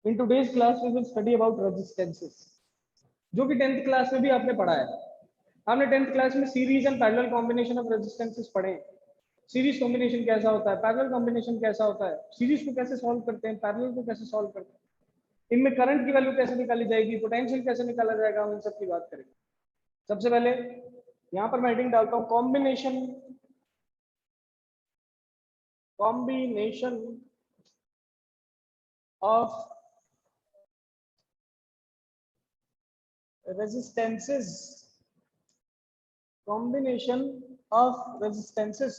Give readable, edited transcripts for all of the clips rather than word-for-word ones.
In today's class we will study about resistances, जो कि 10th class में भी आपने पढ़ा है। आपने 10th क्लास में series and parallel combination of resistances पढ़े। सीरीज कॉम्बिनेशन कैसा होता है, पैरेलल कॉम्बिनेशन कैसा होता है, सीरीज को कैसे सॉल्व करते हैं, पैरेलल को कैसे सॉल्व करते हैं, इनमें करंट की वैल्यू कैसे निकाली जाएगी, पोटेंशियल कैसे निकाला जाएगा, हम इन सब की बात करेंगे। सबसे पहले यहाँ पर मैं हेडिंग डालता हूँ combination of resistances, combination of resistances.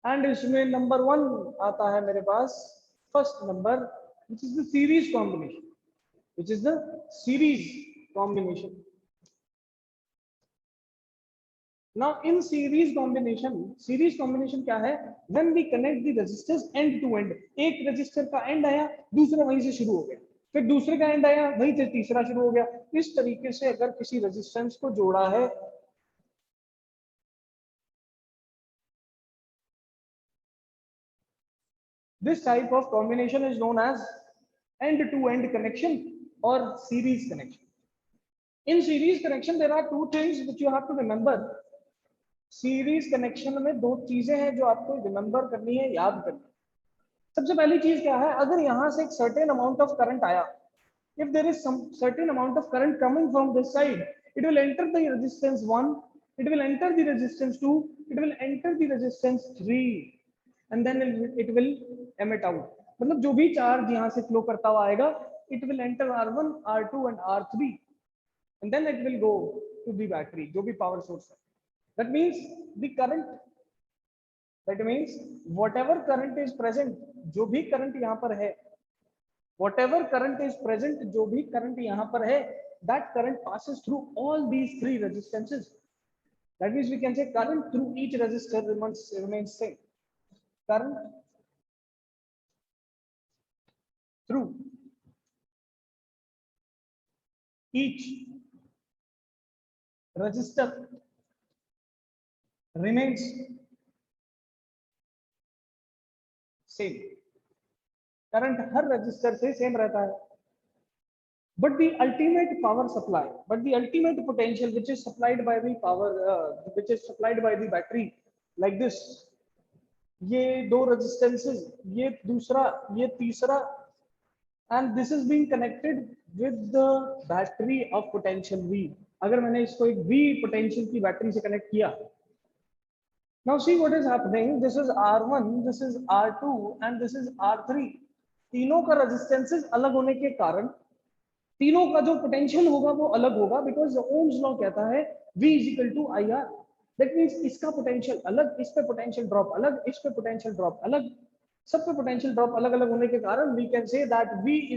And इसमें नंबर 1 आता है मेरे पास, first number, which is the series combination, which is the series combination. Now in series combination क्या है? When we connect the resistors end to end, एक register का and आया, दूसरा वहीं से शुरू हो गया, फिर दूसरे का एंड आया, वहीं से तीसरा शुरू हो गया। इस तरीके से अगर किसी रेजिस्टेंस को जोड़ा है, this type of combination is known as end to end connection or series connection. In series connection there are two things which you have to remember. Series connection में दो चीजें हैं जो आपको रिमेंबर करनी है, याद करनी है। सबसे पहली चीज क्या है, अगर यहां से एक सर्टेन अमाउंट ऑफ करंट आया, if there is some certain amount of current coming from this side, it will enter the resistance 1, it will enter the resistance 2, it will enter the resistance 3, and then it will emit out. मतलब जो भी charge यहाँ से flow करता हुआ आएगा, it will enter R1, R2 and R3, and then it will go to the battery, जो भी पावर सोर्स है। That means the current, that means whatever current is present, जो भी करंट यहाँ पर है, whatever current is present, जो भी करंट यहाँ पर है, that current passes through all these three resistances. That means we can say current through each resistor remains same. Current through each resistor remains same. Current हर resistor से same रहता है, but the ultimate power supply, but the ultimate potential which is supplied by the power, which is supplied by the battery, like this, ये दो resistances, ये दूसरा, ये तीसरा, and this is being connected with the battery of potential V. अगर मैंने इसको एक V पोटेंशियल की बैटरी से कनेक्ट किया, now see what is happening, this is R1, this is R2 and this is R3. तीनों का रेजिस्टेंसेस अलग होने के कारण तीनों का जो पोटेंशियल होगा वो अलग होगा, बिकॉज ओम्स लॉ कहता है V = IR. दैट मींस इसका पोटेंशियल अलग, इस पे पोटेंशियल ड्रॉप अलग, इस पे पोटेंशियल ड्रॉप अलग, सब पे पोटेंशियल ड्रॉप अलग अलग होने के कारण we can say that V =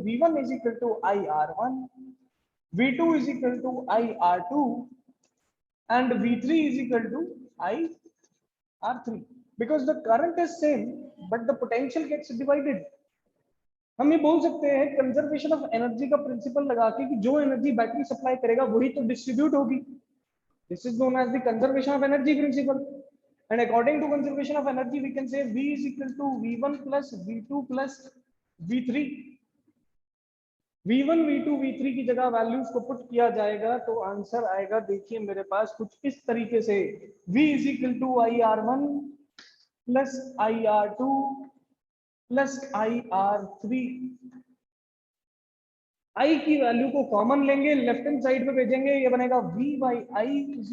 V1 = IR1, V2 = IR2 and V3 = IR3, because the current is same but the potential gets divided. हम ये बोल सकते हैं कंजर्वेशन ऑफ एनर्जी का प्रिंसिपल लगा के कि जो एनर्जी बैटरी सप्लाई करेगा वही तो डिस्ट्रीब्यूट होगी। This is known as the conservation of energy principle, and according to conservation of energy we can say V = V1 + V2 + V3। V1 V2 V3 की जगह वैल्यूज को पुट किया जाएगा तो आंसर आएगा, देखिए मेरे पास कुछ इस तरीके से, V = IR1 + IR2 + IR3। I की वैल्यू को कॉमन लेंगे, लेफ्ट हैंड साइड पे भेजेंगे, ये बनेगा V/I =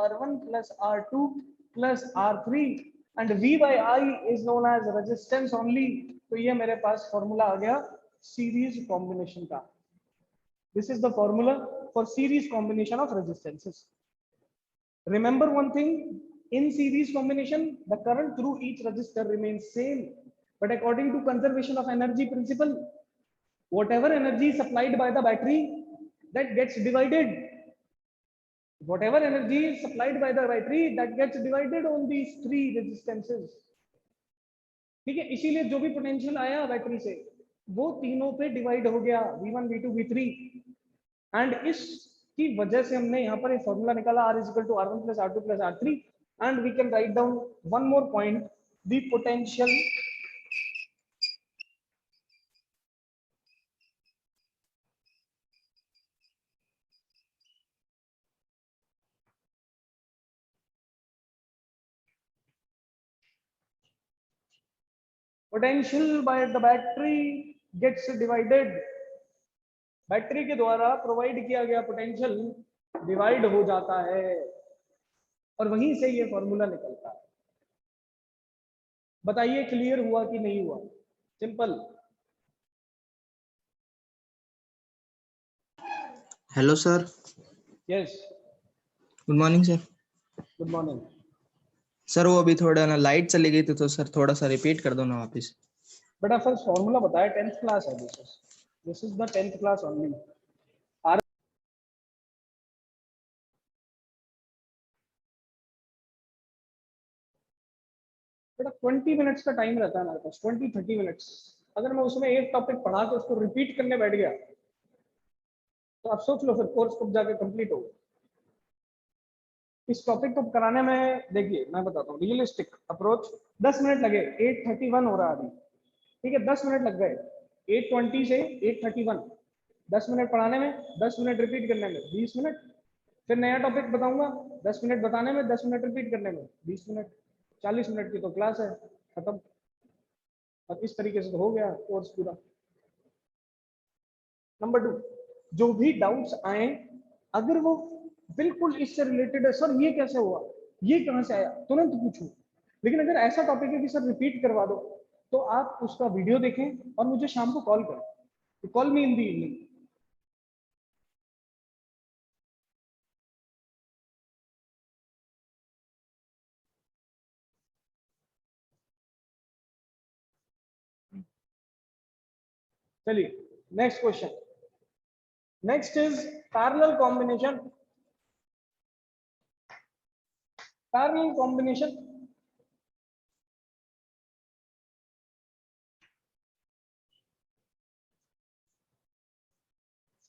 R1 + R2 + R3 and V/I is known as resistance only. तो ये मेरे पास फॉर्मूला आ गया सीरीज कॉम्बिनेशन का। This is the formula for series combination of resistances. Remember one thing, in series combination the current through each resistor remains same, but according to conservation of energy principle, whatever energy is supplied by the battery that gets divided, whatever energy is supplied by the battery that gets divided on these three resistances. ठीक है, इसीलिए जो भी potential आया battery से वो तीनों पे डिवाइड हो गया, V1 V2 V3, एंड इसकी वजह से हमने यहाँ पर एक फॉर्मूला निकाला R = R1 + R2 + R3, and we can write down one more point, the potential potential by the battery gets divided, battery के द्वारा प्रोवाइड किया गया पोटेंशियल डिवाइड हो जाता है और वहीं से ये फॉर्मूला निकलता है। बताइए क्लियर हुआ कि नहीं हुआ? Simple. Hello sir. Yes, good morning sir. Good morning. Sir वो अभी थोड़ा ना लाइट चली गई थी तो सर थोड़ा सा रिपीट कर दो ना वापस। बेटा फर्स्ट फॉर्मूला बताया, 10th क्लास है, this is the 10th class only. बेटा 20 मिनट्स का टाइम रहता है हमारे पास, 20-30 मिनट्स। अगर मैं उसमें एक टॉपिक पढ़ा के उसको रिपीट करने बैठ गया तो आप सोच लो फिर कोर्स कब जाके कंप्लीट होगा। इस टॉपिक को कराने में देखिए मैं बताता हूँ, रियलिस्टिक अप्रोच 10 मिनट लगे, 8:31 हो रहा है अभी, ठीक है, 10 मिनट लग गए, 8:20 से 8:31, 10 मिनट पढ़ाने में, 10 मिनट रिपीट करने में 20 मिनट, फिर नया टॉपिक बताऊंगा, 10 मिनट बताने में, 10 मिनट रिपीट करने में 20 मिनट, 40 मिनट की तो क्लास है, खत्म। और इस तरीके से तो हो गया कोर्स पूरा। नंबर 2, जो भी डाउट्स आए, अगर वो बिल्कुल इससे रिलेटेड है, सर ये कैसे हुआ, ये कहां से आया, तुरंत पूछो। लेकिन अगर ऐसा टॉपिक है कि सर रिपीट करवा दो, तो आप उसका वीडियो देखें और मुझे शाम को कॉल करें, call me in the evening. चलिए next question. Next is parallel combination. Parallel combination,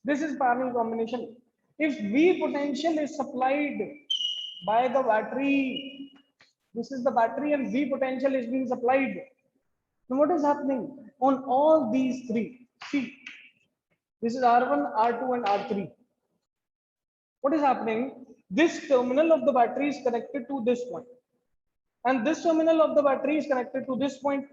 this is parallel combination. If V potential is supplied by the battery, this is the battery and V potential is being supplied, now what is happening on all these three? See, this is R1, R2 and R3. What is happening? This terminal of the battery is connected to this point and this terminal of the battery is connected to this point.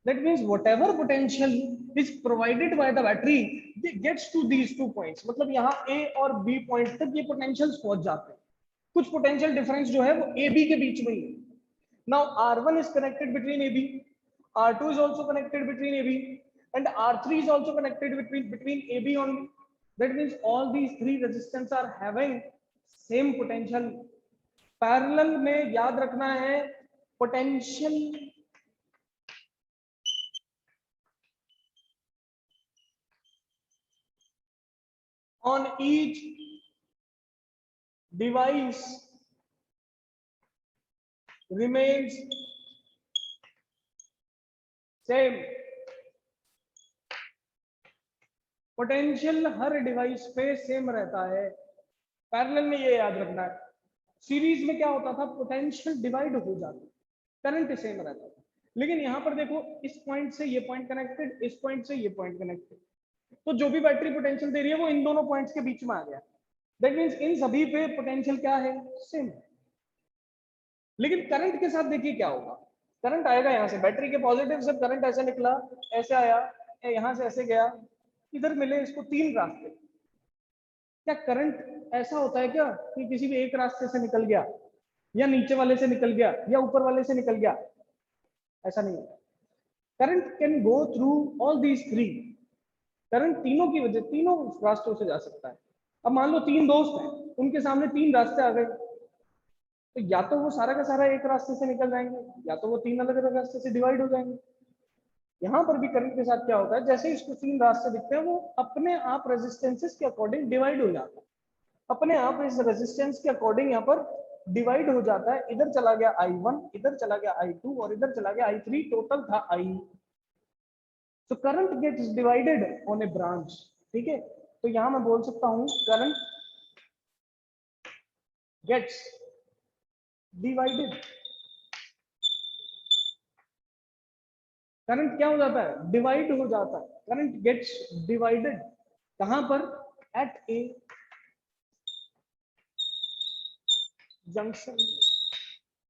That means whatever potential is provided by the battery, it gets to these 2 points. मतलब यहाँ A और B point तक ये potentials पहुंच जाते हैं। कुछ potential difference जो है वो A B के बीच में ही है। Now R1 is connected between AB, R2 is also connected between AB, and R3 is also connected between AB only. That means all these three resistance are having same potential. Parallel में याद रखना है potential on each device remains same. Potential हर device पे same रहता है। Parallel में ये याद रखना है। सीरीज में क्या होता था, पोटेंशियल डिवाइड हो जाता, करंट सेम रहता था। लेकिन यहाँ पर देखो, इस पॉइंट से ये पॉइंट कनेक्टेड, इस पॉइंट से ये पॉइंट कनेक्टेड, तो जो भी बैटरी पोटेंशियल दे रही है वो इन दोनों पॉइंट्स के बीच में आ गया। दैट मीन्स इन सभी पे पोटेंशियल क्या है, सेम है। लेकिन करंट के साथ देखिए क्या होगा, करंट आएगा यहाँ से, बैटरी के पॉजिटिव से करंट ऐसे निकला, ऐसे आया, यहाँ से ऐसे गया, इधर मिले इसको 3 रास्ते। क्या करंट ऐसा होता है क्या कि किसी भी एक रास्ते से निकल गया, या नीचे वाले से निकल गया, या ऊपर वाले से निकल गया? ऐसा नहीं होता। Current can go through all these 3। Current तीनों की वजह, तीनों रास्तों से जा सकता है। अब मान लो 3 दोस्त हैं, उनके सामने 3 रास्ते आ गए, तो या तो वो सारा का सारा एक रास्ते से निकल जाएंगे, या तो वो 3 अलग अलग रास्ते से डिवाइड हो जाएंगे। यहाँ पर भी करंट के साथ क्या होता है, जैसे इसको 3 रास्ते दिखते हैं, वो अपने आप रेजिस्टेंसेस के अकॉर्डिंग डिवाइड हो जाता है, अपने आप इस रेजिस्टेंस के अकॉर्डिंग यहाँ पर डिवाइड हो जाता है। इधर चला गया I1, इधर चला गया I2 और इधर चला गया I3, टोटल था I। तो current gets divided on a branch. ठीक है, तो यहां मैं बोल सकता हूं करंट गेट्स डिवाइडेड। करंट क्या हो जाता है, डिवाइड हो जाता है। करंट गेट्स डिवाइडेड कहां पर, एट ए जंक्शन।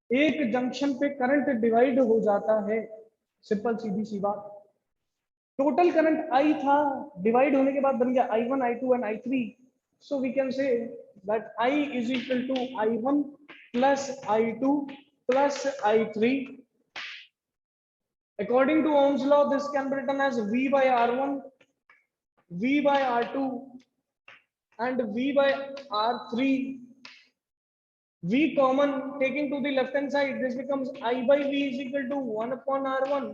एक जंक्शन पे करंट डिवाइड हो जाता है। सिंपल सीधी सी बात। टोटल करंट I था, डिवाइड होने के बाद बन गया I1, I2 and I3। So we can say that I is equal to I1 plus I2 plus I3। According to Ohm's law, this can be written as V by R1, V by R2 and V by R3. V common taking to the left hand side, this becomes I by V is equal to 1 upon R1,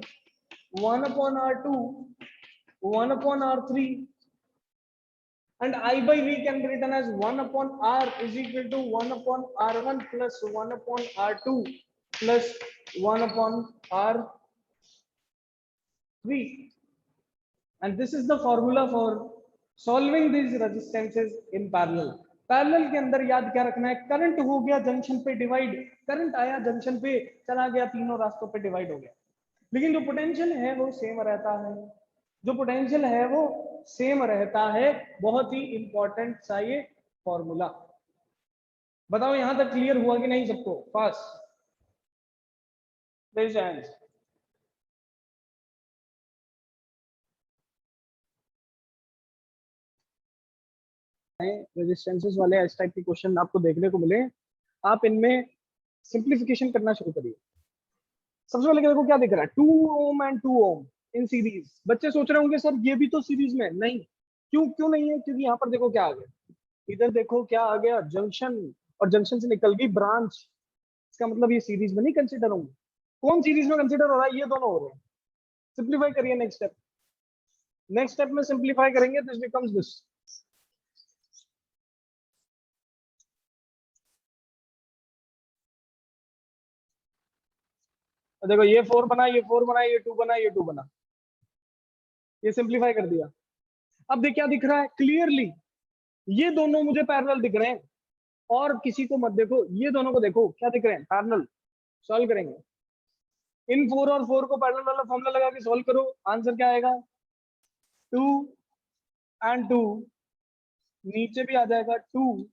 1 upon R2, 1 upon R3, and I by V can be written as 1 upon R is equal to 1 upon R1 plus 1 upon R2 plus 1 upon R3. And this is the formula for solving these resistances in parallel. Parallel के अंदर याद क्या रखना है, current हो गया junction पे divide, current आया जंक्शन पे चला गया, तीनों रास्तों पे डिवाइड हो गया, लेकिन जो पोटेंशियल है वो सेम रहता है, जो पोटेंशियल है वो सेम रहता है। बहुत ही इंपॉर्टेंट सा ये फॉर्मूला। बताओ यहां तक क्लियर हुआ कि नहीं सबको? Fast raise hands. रेजिस्टेंसेस वाले इस टाइप के क्वेश्चन आपको देखने को मिले, आप इनमें सिंप्लीफिकेशन करना शुरू करिए। सबसे पहले देखो क्या दिख रहा है, 2 ohm and 2 Om in series. बच्चे सोच रहे होंगे सर ये भी तो सीरीज में नहीं, क्यों नहीं है? क्योंकि यहाँ पर देखो क्या आ गया, इधर देखो क्या आ गया, जंक्शन, और जंक्शन से निकल गई ब्रांच। इसका मतलब ये सीरीज में नहीं कंसीडर होंगे। कौन सीरीज में कंसीडर हो रहा है? ये दोनों हो रहे हैं। सिंप्लीफाई करिए नेक्स्ट स्टेप में सिंप्लीफाई करेंगे, दिस बिकम्स दिस। देखो ये 4 बना, ये 4 बना, ये 2 बना, ये 2 बना, ये सिंप्लीफाई कर दिया। अब देख क्या दिख रहा है क्लियरली, ये दोनों मुझे पैरेलल दिख रहे हैं, और किसी को मत देखो, ये दोनों को देखो क्या दिख रहे हैं, पैरेलल। सॉल्व करेंगे, इन 4 और 4 को पैरेलल वाला फॉर्मूला लगा के सॉल्व करो, आंसर क्या आएगा? 2 एंड 2, नीचे भी आ जाएगा 2,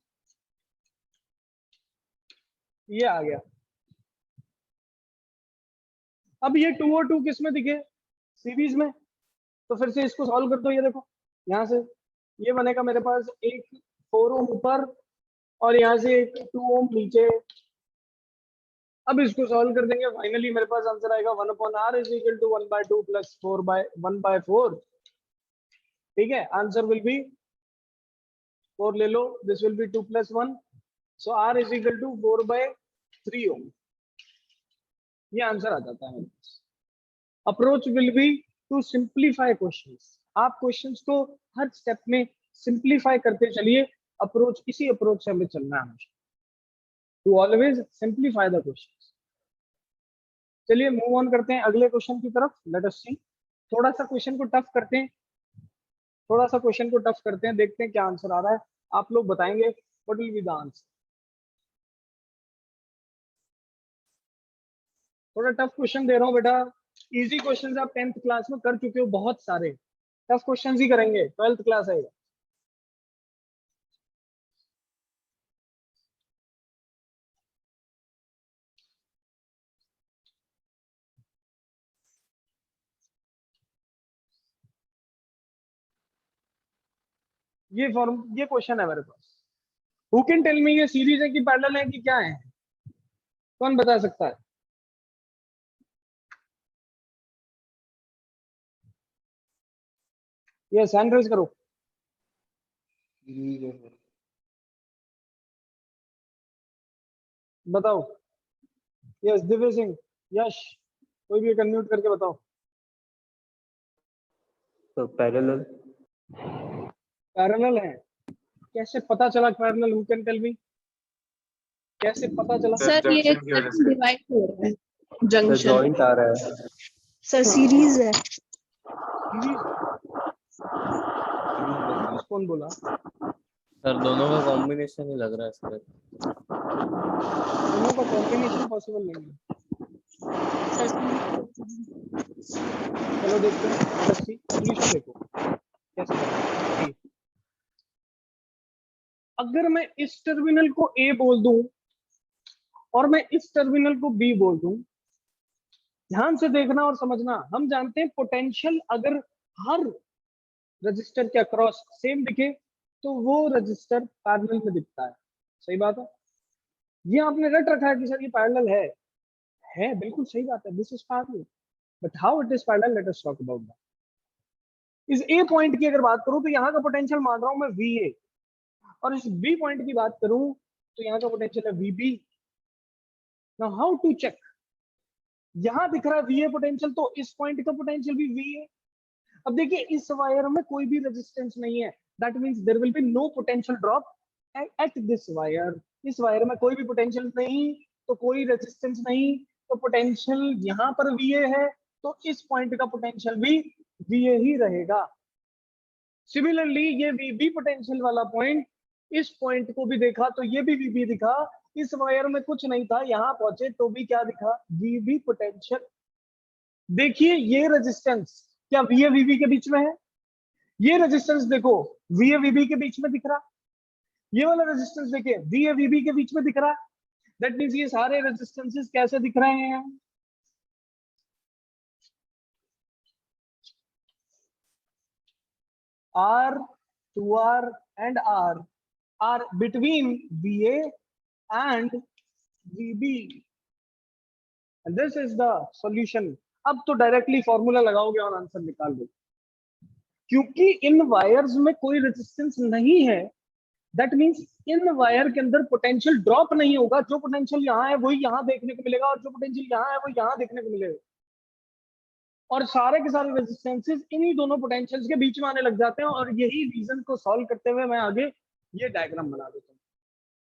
ये आ गया। अब ये 2 और 2 किस में दिखे? सीरीज में। तो फिर से इसको सॉल्व कर दो, ये देखो यहाँ से ये बनेगा मेरे पास एक 4 ओम ऊपर और यहाँ से एक 2 ओम नीचे। अब इसको सॉल्व कर देंगे, फाइनली मेरे पास आंसर आएगा 1 upon R is equal to 1/2 plus 1/4। ठीक है, आंसर विल बी 4 ले लो, this will be 2 plus 1, so R is equal to 4/3 ohm. ये आंसर आ जाता है। Approach will be to simplify questions. आप क्वेश्चंस को हर स्टेप में सिंप्लीफाई करते चलिए, अप्रोच इसी अप्रोच से हमें चलना है हमेशा, to always simplify the questions. चलिए मूव ऑन करते हैं अगले क्वेश्चन की तरफ। लेट अस सी, थोड़ा सा क्वेश्चन को टफ करते हैं, देखते हैं क्या आंसर आ रहा है। आप लोग बताएंगे what will be the answer. थोड़ा टफ क्वेश्चन दे रहा हूँ बेटा, इजी क्वेश्चंस आप 10th क्लास में कर चुके हो बहुत सारे, टफ क्वेश्चंस ही करेंगे, 12th क्लास है। ये क्वेश्चन है मेरे पास, हु कैन टेल मी ये सीरीज है कि पैरेलल है कि क्या है? कौन बता सकता है? यस, हैंड रेज करो। बताओ। यस, दिव्य सिंह, यश, कोई भी अनम्यूट करके बताओ। तो पैरेलल है। कैसे पता चला parallel? Who can tell me, कैसे पता चला? सर ये डिवाइड हो रहा है जंक्शन, जॉइंट आ रहा है सर सीरीज है। कौन बोला? सर, दोनों का कॉम्बिनेशन ही लग रहा है सर। दोनों का कॉम्बिनेशन पॉसिबल नहीं है। चलो देखते हैं, सॉल्यूशन देखो कैसे करना है। अगर मैं इस टर्मिनल को A बोल दूं और मैं इस टर्मिनल को B बोल दूं, ध्यान से देखना और समझना। हम जानते हैं पोटेंशियल अगर हर रजिस्टर के अक्रॉस सेम दिखे तो वो रजिस्टर पैरेलल में दिखता है। सही बात है। ये आपने रट रखा है कि सर ये पैरेलल है बिल्कुल सही बात है, this is parallel, but how it is parallel, let us talk about that. इस ए पॉइंट की अगर बात करूं तो यहाँ का पोटेंशियल मान रहा हूं मैं VA, और इस बी पॉइंट की बात करूं तो यहाँ का पोटेंशियल है VB। Now how to check, यहाँ दिख रहा है VA पोटेंशियल, तो इस पॉइंट का पोटेंशियल भी VA। अब देखिए इस वायर में कोई भी रेजिस्टेंस नहीं है, that means there will be no potential drop at this wire. इस वायर में कोई भी पोटेंशियल नहीं, तो कोई रेजिस्टेंस नहीं, तो पोटेंशियल यहाँ पर VA है, तो इस पॉइंट का पोटेंशियल भी VA ही रहेगा। सिमिलरली ये VB पोटेंशियल वाला पॉइंट, इस पॉइंट को भी देखा तो ये भी VB दिखा। इस वायर में कुछ नहीं था, यहाँ पहुंचे तो भी क्या दिखा, VB पोटेंशियल। देखिए ये रेजिस्टेंस क्या VA VB के बीच में है? ये रेजिस्टेंस देखो VA VB के बीच में दिख रहा, ये वाला रेजिस्टेंस देखिए VA VB के बीच में दिख रहा। दैट मींस ये सारे रेजिस्टेंसेस कैसे दिख रहे हैं? R, 2R and R are between VA and VB. And this is the solution. अब तो डायरेक्टली फॉर्मूला लगाओगे और आंसर निकाल दो, क्योंकि इन वायर्स में कोई रेजिस्टेंस नहीं है, दैट मींस इन वायर के अंदर पोटेंशियल ड्रॉप नहीं होगा। जो पोटेंशियल यहाँ है वही यहाँ देखने को मिलेगा, और जो पोटेंशियल यहाँ है वो यहाँ देखने को मिलेगा, और सारे के सारे रेजिस्टेंसेस इन्हीं दोनों पोटेंशियल्स के बीच में आने लग जाते हैं। और यही रीजन को सॉल्व करते हुए मैं आगे ये डायग्राम बना देता हूँ।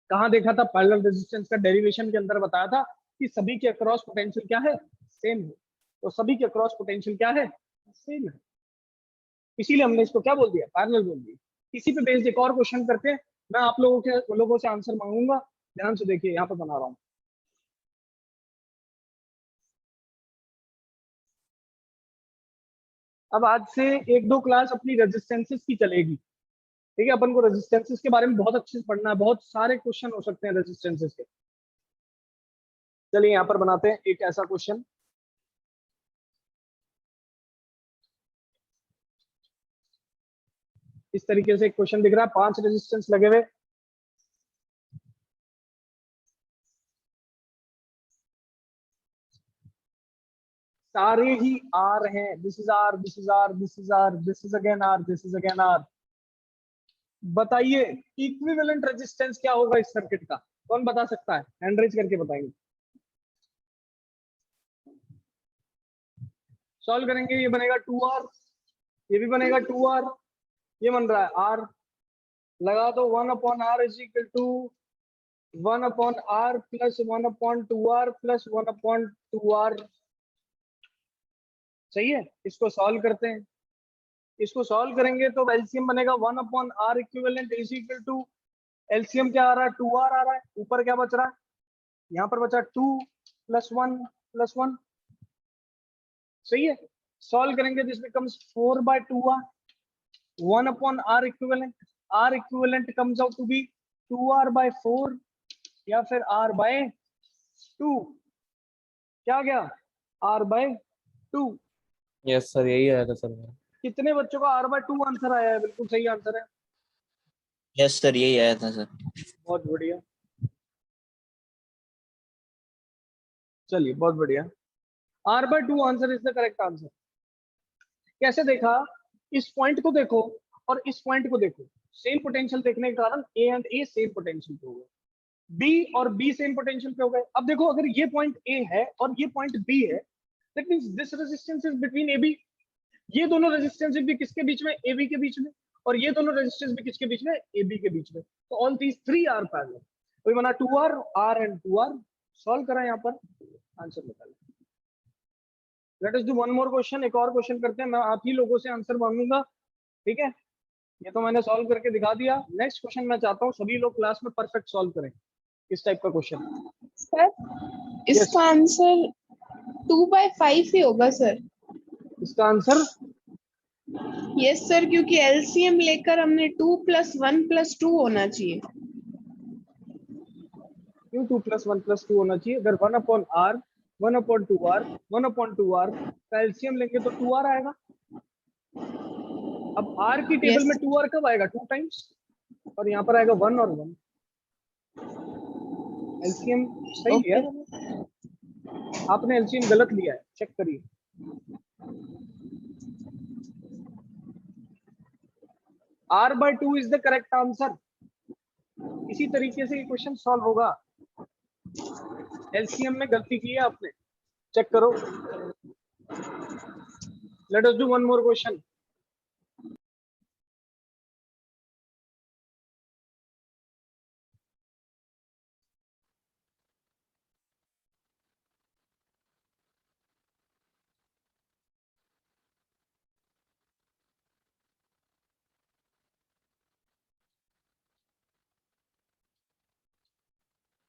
कहाँ देखा था, पैरेलल रेजिस्टेंस का डेरिवेशन के अंदर बताया था कि सभी के अक्रॉस पोटेंशियल क्या है, सेम है। तो सभी के अक्रॉस पोटेंशियल क्या है, सेम है, इसीलिए हमने इसको क्या बोल दिया, पैरेलल बोल दिया। इसी पे बेस्ड एक और क्वेश्चन करते हैं, मैं आप लोगों से आंसर मांगूंगा, ध्यान से देखिए यहाँ पे बना रहा हूँ। अब आज से एक दो क्लास अपनी रेजिस्टेंसेस की चलेगी, ठीक है। अपन को रेजिस्टेंसेस के बारे में बहुत अच्छे से पढ़ना है, बहुत सारे क्वेश्चन हो सकते हैं रेजिस्टेंसेस के। चलिए यहाँ पर बनाते हैं एक ऐसा क्वेश्चन। इस तरीके से एक क्वेश्चन दिख रहा है, 5 रेजिस्टेंस लगे हुए, सारे ही R हैं। This is R, this is R, this is R, this is again R, this is again R। बताइए इक्विवेलेंट रेजिस्टेंस क्या होगा इस सर्किट का, कौन बता सकता है? हैंड रेज करके बताएंगे। सॉल्व करेंगे, ये बनेगा 2R, ये भी बनेगा 2R, ये बन रहा है R। लगा दो 1/R is equal to 1/R plus 1/2R plus 1/2R। सही है, इसको सॉल्व करते हैं। इसको सॉल्व करेंगे तो एलसीएम बनेगा 1/R equivalent is equal to, LCM क्या आ रहा है, 2R आ रहा है। ऊपर क्या बच रहा है, यहाँ पर बचा 2 + 1 + 1। सही है, सॉल्व करेंगे, this becomes 4/2R 1/R equivalent. R equivalent comes out to be 2R/4 या फिर R/2। क्या गया, R/2। यस सर, यही आया था सर। कितने बच्चों का R/2 आंसर आया है? बिल्कुल सही आंसर है। यस सर, यही आया था सर। बहुत बढ़िया, चलिए बहुत बढ़िया। R/2 answer is the correct answer. कैसे देखा, इस पॉइंट को देखो और इस पॉइंट को देखो, सेम पोटेंशियल देखने के कारण A and A same potential पे हो गए, B और B सेम पोटेंशियल पे हो गए। अब देखो अगर ये पॉइंट A है और ये पॉइंट B है, that means this resistance is between AB। ये दोनों रेजिस्टेंस भी किसके बीच में, AB के बीच में, और ये दोनों रेजिस्टेंस भी किसके बीच में, AB के बीच में। तो ऑल दीस 3 आर पैरेलल। तो ये बना 2R, R and 2R। Solve करा, यहाँ पर आंसर निकालें। Let us do one more question, एक और क्वेश्चन करते हैं। मैं आप ही लोगों से आंसर मांगूंगा, ठीक है। ये तो मैंने सॉल्व करके दिखा दिया। नेक्स्ट क्वेश्चन मैं चाहता हूँ सभी लोग क्लास में परफेक्ट सॉल्व करें इस टाइप का क्वेश्चन। सर इसका आंसर 2/5 ही होगा सर। इसका आंसर यस सर, क्योंकि एलसीएम लेकर हमने 2 + 1 + 2 होना चाहिए। क्यों 2 + 1 + 2 होना चाहिए? अगर 1/R 1/2r 1/2r का एलसीएम लेंगे तो 2r आएगा। अब r की टेबल Yes. में 2r कब आएगा? 2 टाइम्स, और यहाँ पर आएगा 1 और 1। एलसीएम सही लिया Okay. है? आपने एलसीएम गलत लिया है, चेक करिए। r/2 is the correct answer. इसी तरीके से ये क्वेश्चन सॉल्व होगा। एलसीएम में गलती की है आपने, चेक करो। Let us do one more question.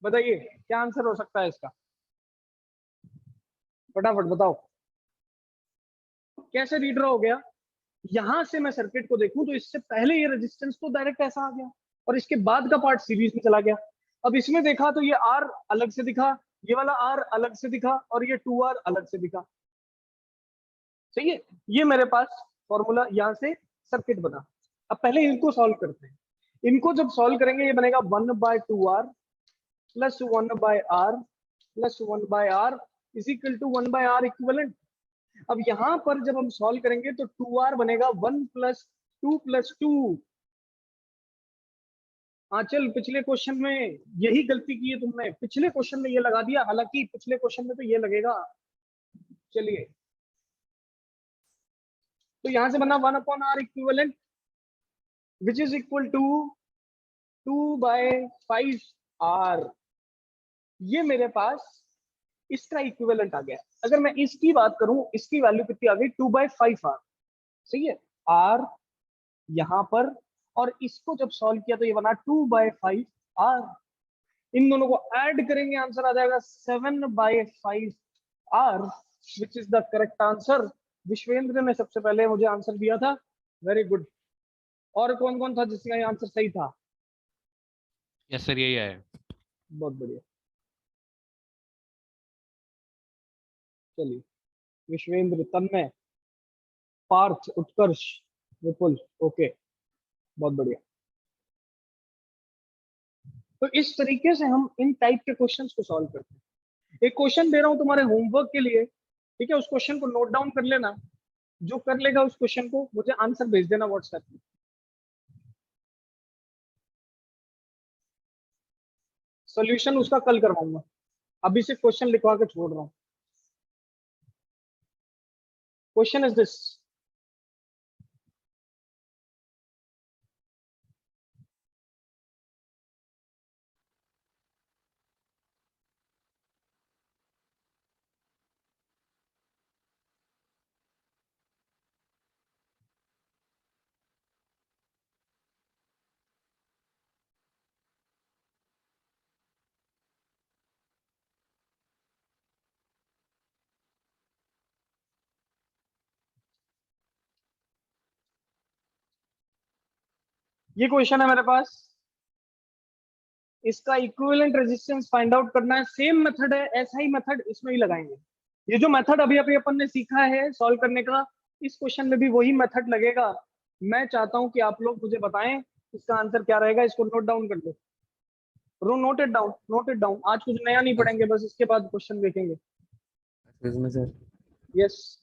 बताइए क्या आंसर हो सकता है इसका, फटाफट बताओ। कैसे रीड हो गया? यहां से मैं सर्किट को देखूं तो इससे पहले ये रेजिस्टेंस तो डायरेक्ट ऐसा आ गया और इसके बाद का पार्ट सीरीज में चला गया। अब इसमें देखा तो ये आर अलग से दिखा, ये वाला आर अलग से दिखा और ये 2r अलग से दिखा। सही है, ये मेरे पास फॉर्मूला यहां से सर्किट बना। अब पहले इनको सॉल्व करते हैं। इनको जब सॉल्व करेंगे ये बनेगा 1/2r plus 1/r plus 1/r is equal to 1/r equivalent. अब यहां पर जब हम सॉल्व करेंगे तो 2r बनेगा 1 + 2 + 2। चल पिछले क्वेश्चन में यही गलती की है तुमने, पिछले क्वेश्चन में ये लगा दिया, हालांकि पिछले क्वेश्चन में तो ये लगेगा। चलिए, तो यहां से बना 1/r equivalent which is equal to 2/5r। ये मेरे पास इसका इक्विवेलेंट आ गया। अगर मैं इसकी बात करूं, इसकी वैल्यू कितनी आ गई? 2/5r। सही है, r यहां पर, और इसको जब सॉल्व किया तो ये बना 2/5r। इन दोनों को ऐड करेंगे, आंसर आ जाएगा 7/5r which is the correct answer. Vishvendra ने सबसे पहले मुझे आंसर दिया था, वेरी गुड। और कौन कौन था जिसका ये आंसर सही था? यस सर, यही है। बहुत बढ़िया, चलिए। विश्वेंद्र, तन्मय, पार्थ, उत्कर्ष, विपुल, ओके, बहुत बढ़िया। तो इस तरीके से हम इन टाइप के क्वेश्चंस को सॉल्व करते हैं। एक क्वेश्चन दे रहा हूं तुम्हारे होमवर्क के लिए, ठीक है? उस क्वेश्चन को नोट डाउन कर लेना। जो कर लेगा उस क्वेश्चन को मुझे आंसर भेज देना व्हाट्सएप पे। सॉल्यूशन उसका कल करवाऊंगा, अभी से क्वेश्चन लिखवा के छोड़ रहा हूं। क्वेश्चन इज दिस, ये क्वेश्चन है मेरे पास। इसका इक्विवेलेंट रेजिस्टेंस फाइंड आउट करना है। सेम मेथड है, ऐसा ही मेथड इसमें ही लगाएंगे। ये जो मेथड अभी अभी अपन ने सीखा है सॉल्व करने का, इस क्वेश्चन में भी वही मेथड लगेगा। मैं चाहता हूं कि आप लोग मुझे बताएं इसका आंसर क्या रहेगा। इसको नोट डाउन कर लो, note it down, note it down. आज कुछ नया नहीं पढ़ेंगे, बस इसके बाद क्वेश्चन देखेंगे। इसमें सर यस